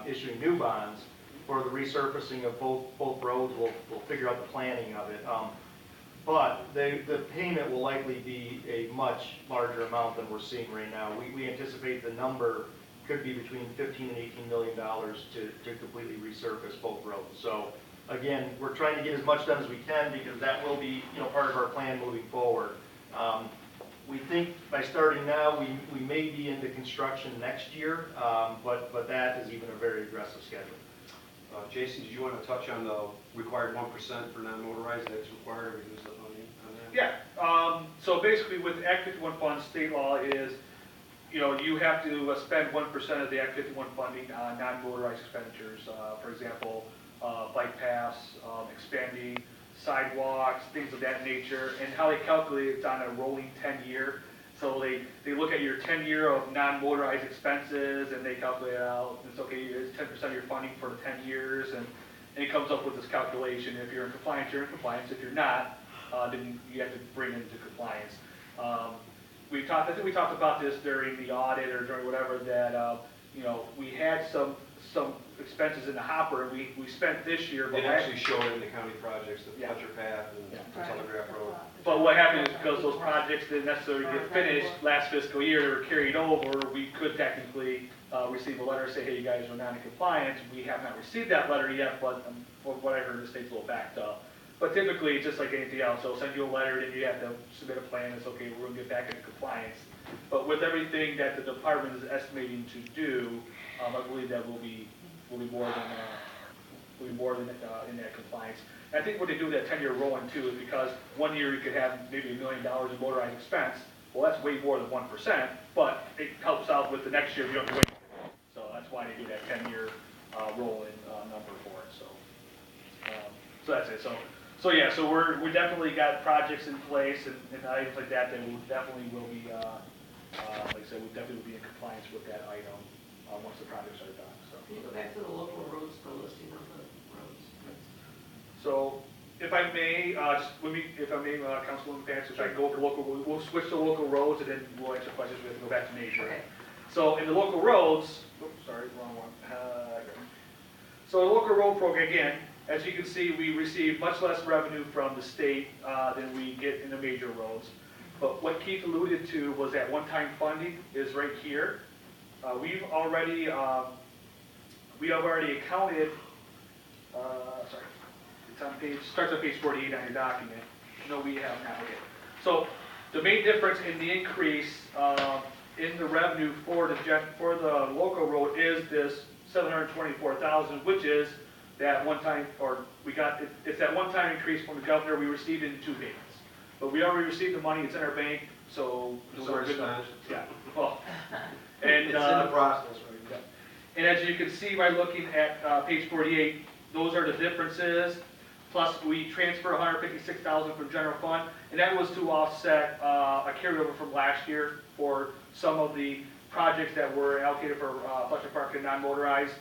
issuing new bonds for the resurfacing of both roads. We'll figure out the planning of it. But the payment will likely be a much larger amount than we're seeing right now. We anticipate the number could be between $15 and $18 million to completely resurface both roads. So again, we're trying to get as much done as we can because that will be part of our plan moving forward. We think by starting now, we may be into construction next year, but that is even a very aggressive schedule. Jason, did you want to touch on the required 1% for non-motorized that's required to reduce the funding on that? Yeah, so basically with Act 51 funds, state law is, you have to spend 1% of the Act 51 funding on non-motorized expenditures. For example, bike paths, expanding sidewalks, things of that nature. And how they calculate it's on a rolling 10-year. So they look at your 10-year of non-motorized expenses and they calculate out, it's okay, it's 10% of your funding for the 10 years, and it comes up with this calculation. If you're in compliance, you're in compliance. If you're not, then you have to bring it into compliance. I think we talked about this during the audit or during whatever, that we had some expenses in the hopper, and we spent this year. It actually showed in the county projects, the Fletcher Path and Telegraph Road. But what happened is because those projects didn't necessarily get finished last fiscal year, they were carried over, we could technically receive a letter say, hey, you guys are not in compliance. We have not received that letter yet, but from what I heard, the state's a little backed up. But typically, it's just like anything else. They'll send you a letter, then you have to submit a plan. It's okay, we're going to get back into compliance. But with everything that the department is estimating to do, I believe that will be more than in that compliance. And I think what they do with that 10-year rolling too is because 1 year you could have maybe $1 million in motorized expense. Well, that's way more than 1%, but it helps out with the next year if you don't do anything. So that's why they do that 10-year rolling number for it. So that's it. So yeah, so we definitely got projects in place and items like that we definitely will be, like I said, we definitely will be in compliance with that item once the projects are done. So. Can you go back to the local roads, the listing of the roads? So if I may, Councilwoman Pants, if I can go over local, we'll switch to local roads and then we'll answer questions. We have to go back to major. Okay. So in the local roads, oops, sorry, wrong one. So the local road program, again, as you can see, we receive much less revenue from the state than we get in the major roads. But what Keith alluded to was that one-time funding is right here. We've already accounted, sorry, it's on starts on page 48 on your document. No, we have not. Okay. So the main difference in the increase in the revenue for the local road is this $724,000, which is that one-time, it's that one-time increase from the governor we received in 2 payments. But we already received the money, it's in our bank, so we're good. Yeah. Well, and it's in the process, right? Yeah. And as you can see by looking at page 48, those are the differences. Plus, we transfer $156,000 from general fund, and that was to offset a carryover from last year for some of the projects that were allocated for Fletcher Park and non-motorized.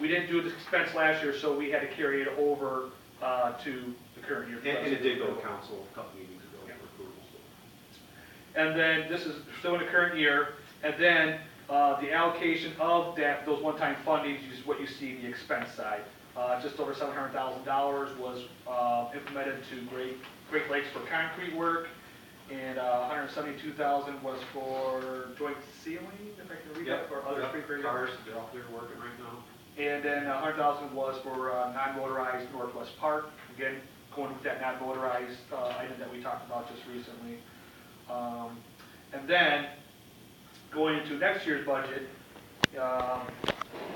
We didn't do this expense last year, so we had to carry it over to the current year. And it did go to council a couple meetings ago for approval. And then this is still in the current year, and then the allocation of those one-time fundings is what you see in the expense side. Just over $700,000 was implemented to Great Lakes for concrete work, and $172,000 was for joint sealing, if I can read that, or other street grading. Cars, they're out there working right now. And then $100,000 was for non-motorized Northwest Park. Again, going with that non-motorized item that we talked about just recently. And then going into next year's budget,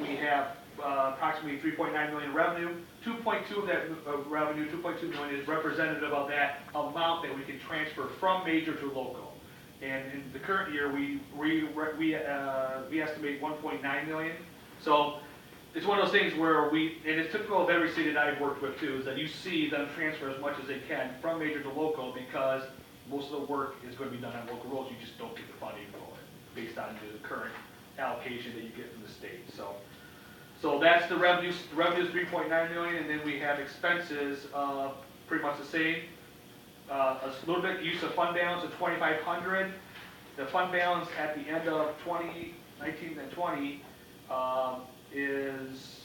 we have approximately $3.9 million revenue. 2.2 of that revenue, 2.2 million, is representative of that amount that we can transfer from major to local. And in the current year, we estimate 1.9 million. So it's one of those things where and it's typical of every city that I've worked with too, is that you see them transfer as much as they can from major to local because most of the work is going to be done on local roads. You just don't get the funding for it based on the current allocation that you get from the state. So that's the revenue. The revenue is 3.9 million, and then we have expenses pretty much the same. A little bit use of fund balance of 2,500. The fund balance at the end of 2019 and 20 is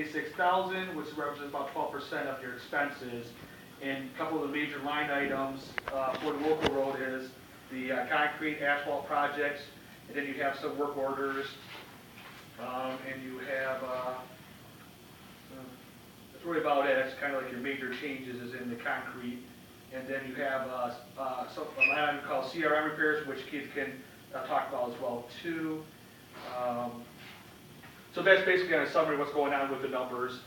$186,000, which represents about 12% of your expenses. And a couple of the major line items for the local road is the concrete asphalt projects, and then you have some work orders, and you have, that's really about it. That's kind of like your major changes is in the concrete. And then you have some, a line item called CRM repairs, which Keith can talk about as well too. So that's basically a summary of what's going on with the numbers.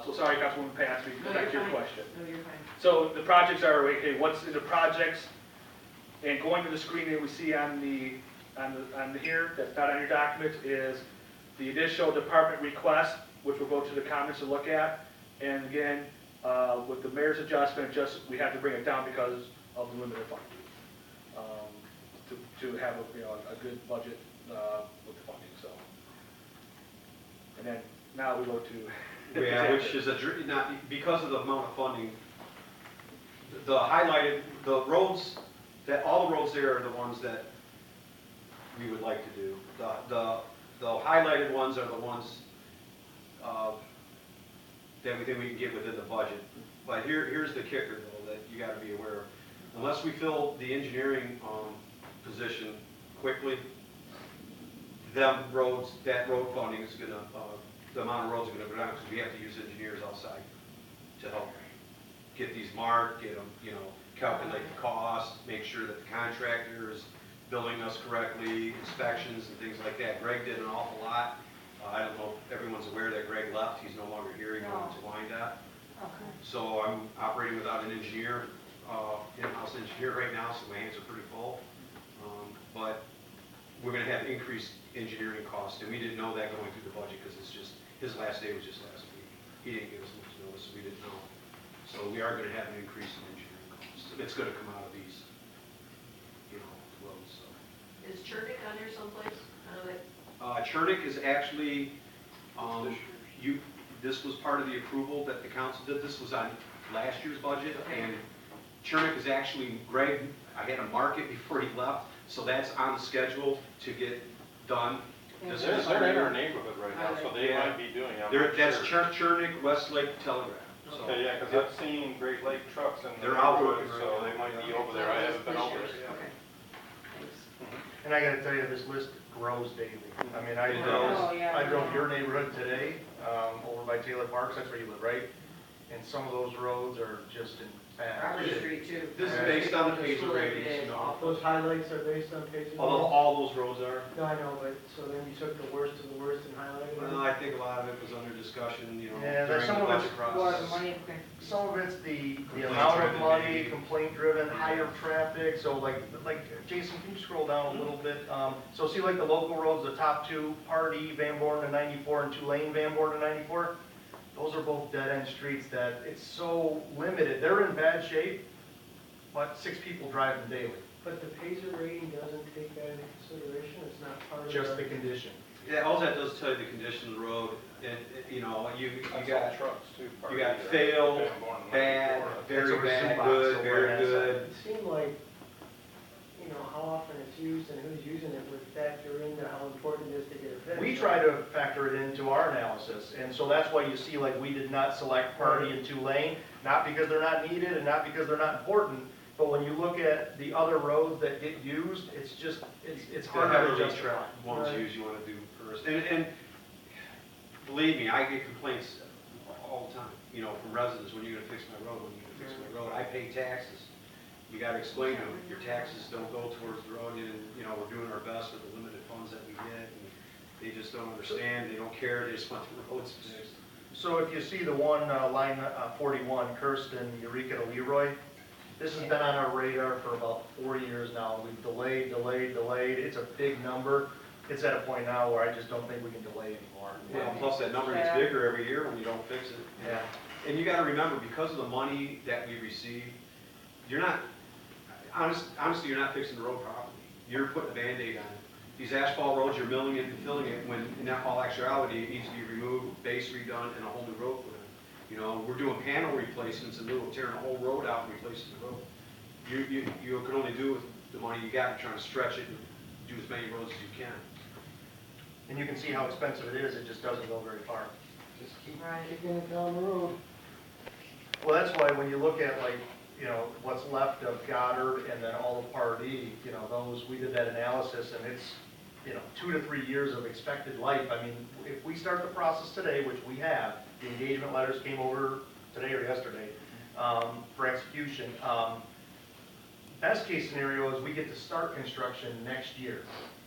So sorry, Councilwoman Pass, we go back to your question. No, you're fine. So the projects are, okay, what's in the projects, and going to the screen that we see on the here, that's not on your documents, is the initial department request, which will go to the comments to look at. And again, with the mayor's adjustment, we have to bring it down because of the limited funding. To have a good budget with the funding, so. And then now we go to. Yeah, which is not, because of the amount of funding, the highlighted, the roads, all the roads there are the ones that we would like to do. The highlighted ones are the ones that we think we can get within the budget. But here's the kicker though, that you gotta be aware of. Unless we fill the engineering position quickly, that road funding is gonna, the amount of roads are gonna go down, because we have to use engineers outside to help get these marked, get them, calculate the cost, make sure that the contractor is billing us correctly, inspections and things like that. Greg did an awful lot. I don't know if everyone's aware that Greg left. He's no longer here. He went to Wyandotte. Okay. So I'm operating without an engineer, in-house engineer right now, so my hands are pretty full. But we're going to have increased engineering costs, and we didn't know that going through the budget because it's just, his last day was just last week. He didn't give us much notice, so we didn't know. So we are going to have an increase in engineering costs. It's going to come out of these, roads. So. Is Churnick on there someplace? I know that. Churnick is actually, this was part of the approval that the council did. This was on last year's budget, Okay. and Churnick is actually, Greg, I had to mark it before he left, so that's on the schedule to get done. This is- They're in our neighborhood right now, so they might be doing it. That's Churnick, Westlake, Telegraph. So Okay, yeah, because I've seen Great Lake trucks in the They're out neighborhood, working so right they now. might be over there. I haven't been This over year's, there yet. Okay. Thanks. And I gotta tell you, this list grows daily. I mean, I It drove, does. Oh, yeah. I drove your neighborhood today, over by Taylor Parks, that's where you live, right? And some of those roads are just in bad Robert shape. Street too. This is based on the School Pacer every ratings, day is you know. awful. Those highlights are based on pages? All those roads are. No, I know, but, so then you took the worst of the worst and highlighted them? Well, I think a lot of it was under discussion, Yeah, there's during some the of budget it's More process. money, okay. Some of it's the Complaint amount of driven, money, maybe. complaint driven, higher traffic, so like, Jason, can you scroll down a little bit? So see like the local roads, the top two, Hardy, Van Born and 94, and Tulane, Van Born and 94? Those are both dead-end streets that it's so limited, they're in bad shape, but 6 people drive them daily, But the Pacer rating doesn't take that into consideration, it's not part of just the condition. Yeah, all that does tell you the condition of the road, and, you That's all got, trucks too. you got Party, fail, Van Born and bad, 94. very That's bad, over good, Zoombox very over good. It seemed like, how often it's used and who's using it would factor into how important it is to get it fixed. We try to factor it into our analysis, and so that's why you see like we did not select Party and Tulane, not because they're not needed and not because they're not important, but when you look at the other roads that get used, it's just, it's The hard to heavily justify. tracked ones Right. you want to do first. And believe me, I get complaints all the time, from residents, when you're gonna fix my road, when you're gonna fix my road. I pay taxes. You gotta explain to them, your taxes don't go towards the road, and, we're doing our best with the limited funds that we get, and they just don't understand, they don't care, they just want the roads fixed. So if you see the one, line 41, Kirsten, Eureka to Leroy, this has been on our radar for about 4 years now. We've delayed. It's a big number. It's at a point now where I just don't think we can delay anymore. Well, plus that number gets bigger every year when you don't fix it. Yeah. And you gotta remember, because of the money that we receive, you're not, honestly, you're not fixing the road properly. You're putting a Band-Aid on it. These asphalt roads, you're milling it and filling it, when in all actuality, it needs to be removed, base redone, and a whole new road put in. We're doing panel replacements in lieu of tearing a whole road out and replacing the road. You can only do with the money you got, you're trying to stretch it and do as many roads as you can. And you can see how expensive it is. It just doesn't go very far. Just keep Right. kicking it down the road. Well, that's why when you look at like, you know, what's left of Goddard and then all of Pardee, you know, those, we did that analysis and it's, you know, 2 to 3 years of expected life. I mean, if we start the process today, which we have, the engagement letters came over today or yesterday, for execution. Best case scenario is we get to start construction next year.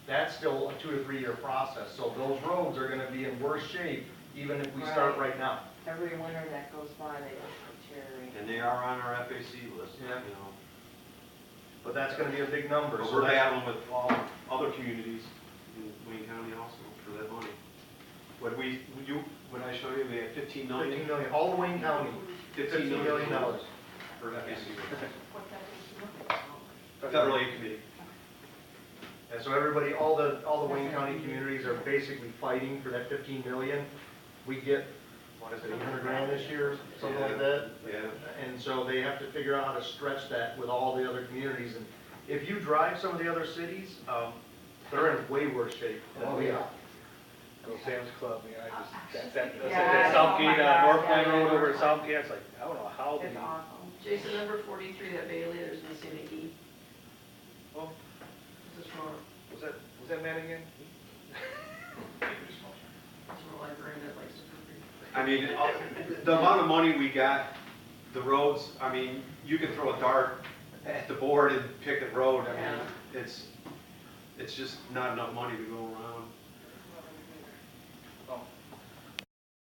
That's still a 2 to 3 year process, so those roads are gonna be in worse shape even if we start right now. Every winter that goes by, they just deteriorate. And they are on our FAC list, you Yeah. know. But that's gonna be a big number. But so we're that's- battling with all other communities in Wayne County also for that money. What I show you, we had 15 million? 15 million, all of Wayne County, $15 million. For FAC. Federal Aid Committee. And so everybody, all the Wayne County communities are basically fighting for that 15 million. We get, what is it, 800 grand this year, something like that? Yeah. And so they have to figure out how to stretch that with all the other communities. And if you drive some of the other cities, they're in way worse shape than we are. Go Sam's Club, you know, that's Yeah, that South oh Gate, my gosh, North Plain yeah, Road yeah. over to South Gate, it's like, I don't know how It's the, awful. Jason, number 43, that Bailey, there's missing a E. oh, This is from, was that Matt again? this from a librarian that likes to proofread. I mean, the amount of money we got, the roads, I mean, you can throw a dart at the board and pick a road. I mean, it's just not enough money to go around.